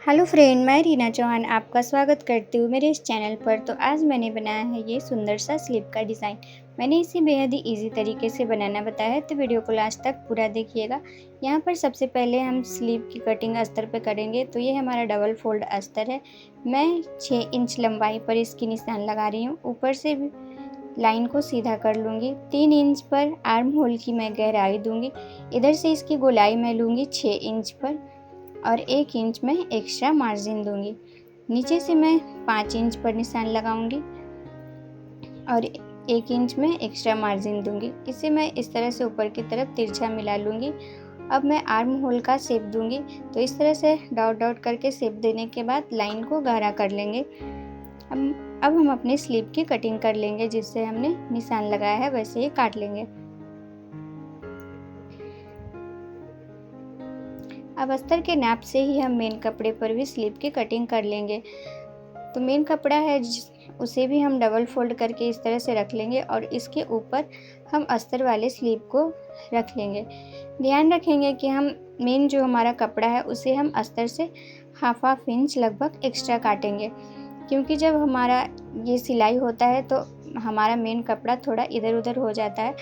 Hello friend, मैं रीना चौहान आपका स्वागत करती हूँ मेरे इस चैनल पर। तो आज मैंने बनाया है ये सुंदर सा स्लीव का डिज़ाइन। मैंने इसे बेहद ही इजी तरीके से बनाना बताया है, तो वीडियो को लास्ट तक पूरा देखिएगा। यहाँ पर सबसे पहले हम स्लीव की कटिंग अस्तर पे करेंगे। तो ये हमारा डबल फोल्ड अस्तर है। मैं 6 इंच लंबाई पर इसकी निशान लगा रही हूँ। ऊपर से भी लाइन को सीधा कर लूँगी। 3 इंच पर आर्म होल की मैं गहराई दूँगी। इधर से इसकी गोलाई मैं लूँगी 6 इंच पर और 1 इंच में एक्स्ट्रा मार्जिन दूंगी। नीचे से मैं 5 इंच पर निशान लगाऊंगी और 1 इंच में एक्स्ट्रा मार्जिन दूंगी। इसे मैं इस तरह से ऊपर की तरफ तिरछा मिला लूँगी। अब मैं आर्म होल का शेप दूंगी। तो इस तरह से डॉट डॉट करके शेप देने के बाद लाइन को गहरा कर लेंगे। अब हम अपने स्लीव की कटिंग कर लेंगे। जिससे हमने निशान लगाया है वैसे ही काट लेंगे। अब अस्तर के नाप से ही हम मेन कपड़े पर भी स्लीव की कटिंग कर लेंगे। तो मेन कपड़ा है उसे भी हम डबल फोल्ड करके इस तरह से रख लेंगे और इसके ऊपर हम अस्तर वाले स्लीव को रख लेंगे। ध्यान रखेंगे कि हम मेन जो हमारा कपड़ा है उसे हम अस्तर से हाफ इंच लगभग एक्स्ट्रा काटेंगे, क्योंकि जब हमारा ये सिलाई होता है तो हमारा मेन कपड़ा थोड़ा इधर उधर हो जाता है।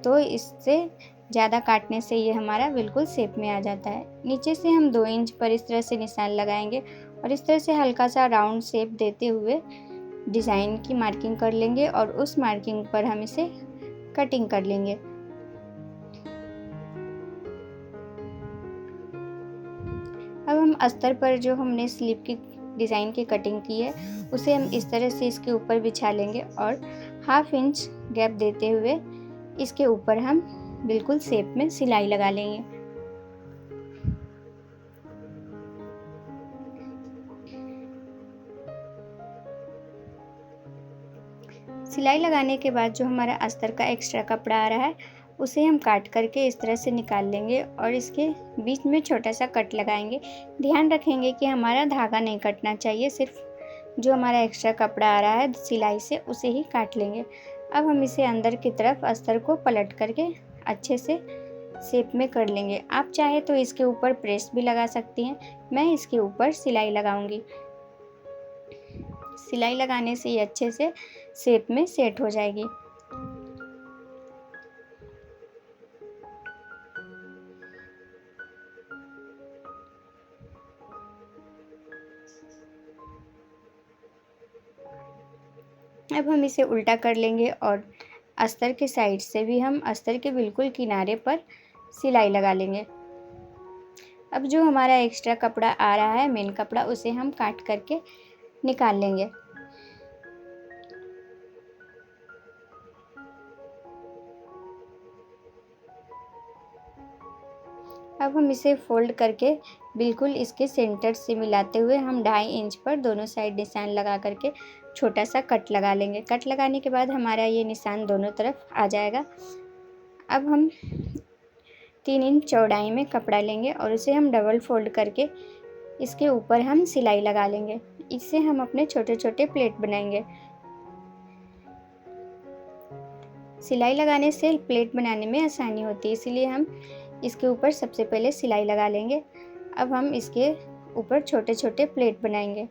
तो इससे ज़्यादा काटने से ये हमारा बिल्कुल शेप में आ जाता है। नीचे से हम 2 इंच पर इस तरह से निशान लगाएंगे और इस तरह से हल्का सा राउंड शेप देते हुए डिज़ाइन की मार्किंग कर लेंगे और उस मार्किंग पर हम इसे कटिंग कर लेंगे। अब हम अस्तर पर जो हमने स्लीव की डिज़ाइन की कटिंग की है उसे हम इस तरह से इसके ऊपर बिछा लेंगे और हाफ इंच गैप देते हुए इसके ऊपर हम बिल्कुल शेप में सिलाई लगा लेंगे। सिलाई लगाने के बाद जो हमारा अस्तर का एक्स्ट्रा कपड़ा आ रहा है उसे हम काट करके इस तरह से निकाल लेंगे और इसके बीच में छोटा सा कट लगाएंगे। ध्यान रखेंगे कि हमारा धागा नहीं कटना चाहिए, सिर्फ जो हमारा एक्स्ट्रा कपड़ा आ रहा है सिलाई से उसे ही काट लेंगे। अब हम इसे अंदर की तरफ अस्तर को पलट करके अच्छे से शेप में कर लेंगे। आप चाहे तो इसके ऊपर प्रेस भी लगा सकती हैं। मैं इसके ऊपर सिलाई लगाऊंगी। सिलाई लगाने से ये अच्छे से शेप में सेट हो जाएगी। अब हम इसे उल्टा कर लेंगे और अस्तर के साइड से भी हम अस्तर के बिल्कुल किनारे पर सिलाई लगा लेंगे। अब जो हमारा एक्स्ट्रा कपड़ा आ रहा है मेन कपड़ा उसे हम काट करके निकाल लेंगे। अब हम इसे फोल्ड करके बिल्कुल इसके सेंटर से मिलाते हुए हम 2.5 इंच पर दोनों साइड निशान लगा करके छोटा सा कट लगा लेंगे। कट लगाने के बाद हमारा ये निशान दोनों तरफ आ जाएगा। अब हम 3 इंच चौड़ाई में कपड़ा लेंगे और उसे हम डबल फोल्ड करके इसके ऊपर हम सिलाई लगा लेंगे। इससे हम अपने छोटे छोटे प्लेट बनाएंगे। सिलाई लगाने से प्लेट बनाने में आसानी होती है, इसीलिए हम इसके ऊपर सबसे पहले सिलाई लगा लेंगे। अब हम इसके ऊपर छोटे छोटे प्लेट बनाएंगे।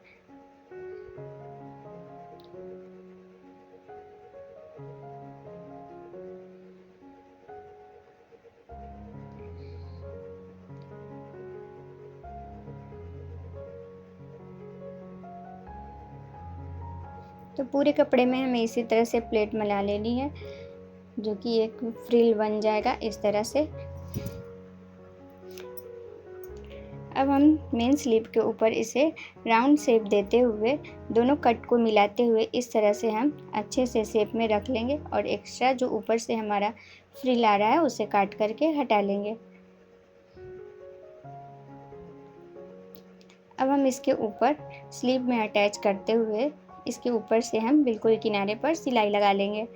तो पूरे कपड़े में हमें इसी तरह से प्लेट बना लेनी है, जो कि एक फ्रिल बन जाएगा इस तरह से। अब हम मेन स्लीव के ऊपर इसे राउंड शेप देते हुए दोनों कट को मिलाते हुए इस तरह से हम अच्छे से शेप में रख लेंगे और एक्स्ट्रा जो ऊपर से हमारा फ्रिल आ रहा है उसे काट करके हटा लेंगे। अब हम इसके ऊपर स्लीव में अटैच करते हुए इसके ऊपर से हम बिल्कुल किनारे पर सिलाई लगा लेंगे।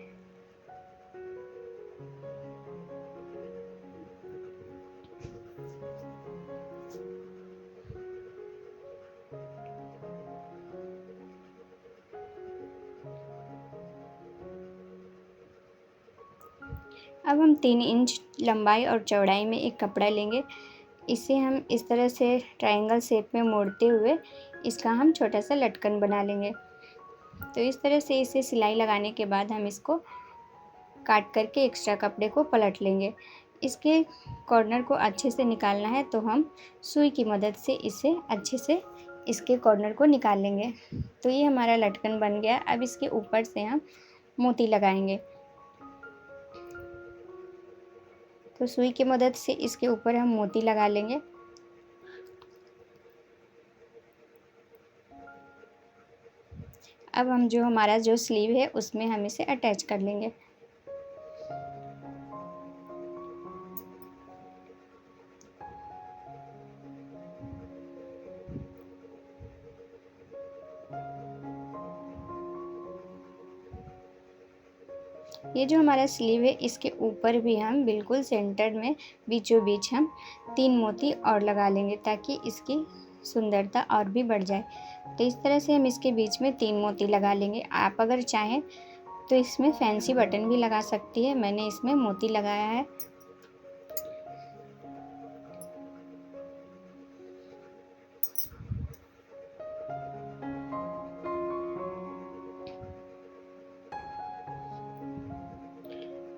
अब हम 3 इंच लंबाई और चौड़ाई में एक कपड़ा लेंगे। इसे हम इस तरह से ट्रायंगल शेप में मोड़ते हुए इसका हम छोटा सा लटकन बना लेंगे। तो इस तरह से इसे सिलाई लगाने के बाद हम इसको काट करके एक्स्ट्रा कपड़े को पलट लेंगे। इसके कॉर्नर को अच्छे से निकालना है तो हम सुई की मदद से इसे अच्छे से इसके कॉर्नर को निकाल लेंगे। तो ये हमारा लटकन बन गया। अब इसके ऊपर से हम मोती लगाएंगे। तो सुई की मदद से इसके ऊपर हम मोती लगा लेंगे। अब हम हमारा जो स्लीव है उसमें हम इसे अटैच कर लेंगे। ये जो हमारा स्लीव है इसके ऊपर भी हम बिल्कुल सेंटर में बीचों बीच हम 3 मोती और लगा लेंगे ताकि इसकी सुंदरता और भी बढ़ जाए। तो इस तरह से हम इसके बीच में 3 मोती लगा लेंगे। आप अगर चाहें तो इसमें फैंसी बटन भी लगा सकती है। मैंने इसमें मोती लगाया है।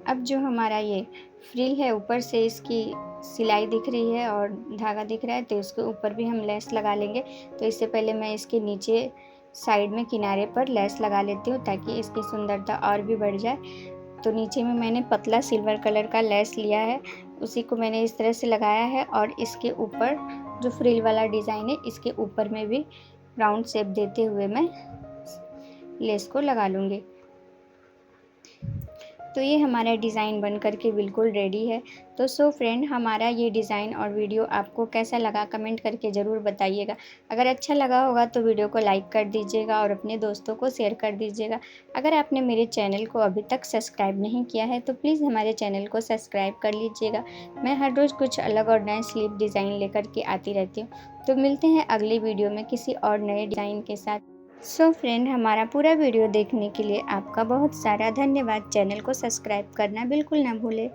अब जो हमारा ये फ्रिल है ऊपर से इसकी सिलाई दिख रही है और धागा दिख रहा है, तो इसके ऊपर भी हम लेस लगा लेंगे। तो इससे पहले मैं इसके नीचे साइड में किनारे पर लेस लगा लेती हूँ ताकि इसकी सुंदरता और भी बढ़ जाए। तो नीचे में मैंने पतला सिल्वर कलर का लेस लिया है, उसी को मैंने इस तरह से लगाया है और इसके ऊपर जो फ्रिल वाला डिज़ाइन है इसके ऊपर में भी राउंड शेप देते हुए मैं लेस को लगा लूँगी। तो ये हमारा डिज़ाइन बन करके बिल्कुल रेडी है। तो सो फ्रेंड, हमारा ये डिज़ाइन और वीडियो आपको कैसा लगा कमेंट करके ज़रूर बताइएगा। अगर अच्छा लगा होगा तो वीडियो को लाइक कर दीजिएगा और अपने दोस्तों को शेयर कर दीजिएगा। अगर आपने मेरे चैनल को अभी तक सब्सक्राइब नहीं किया है तो प्लीज़ हमारे चैनल को सब्सक्राइब कर लीजिएगा। मैं हर रोज़ कुछ अलग और नए स्लीव डिज़ाइन लेकर के आती रहती हूँ। तो मिलते हैं अगली वीडियो में किसी और नए डिज़ाइन के साथ। सो फ्रेंड, हमारा पूरा वीडियो देखने के लिए आपका बहुत सारा धन्यवाद। चैनल को सब्सक्राइब करना बिल्कुल ना भूलें।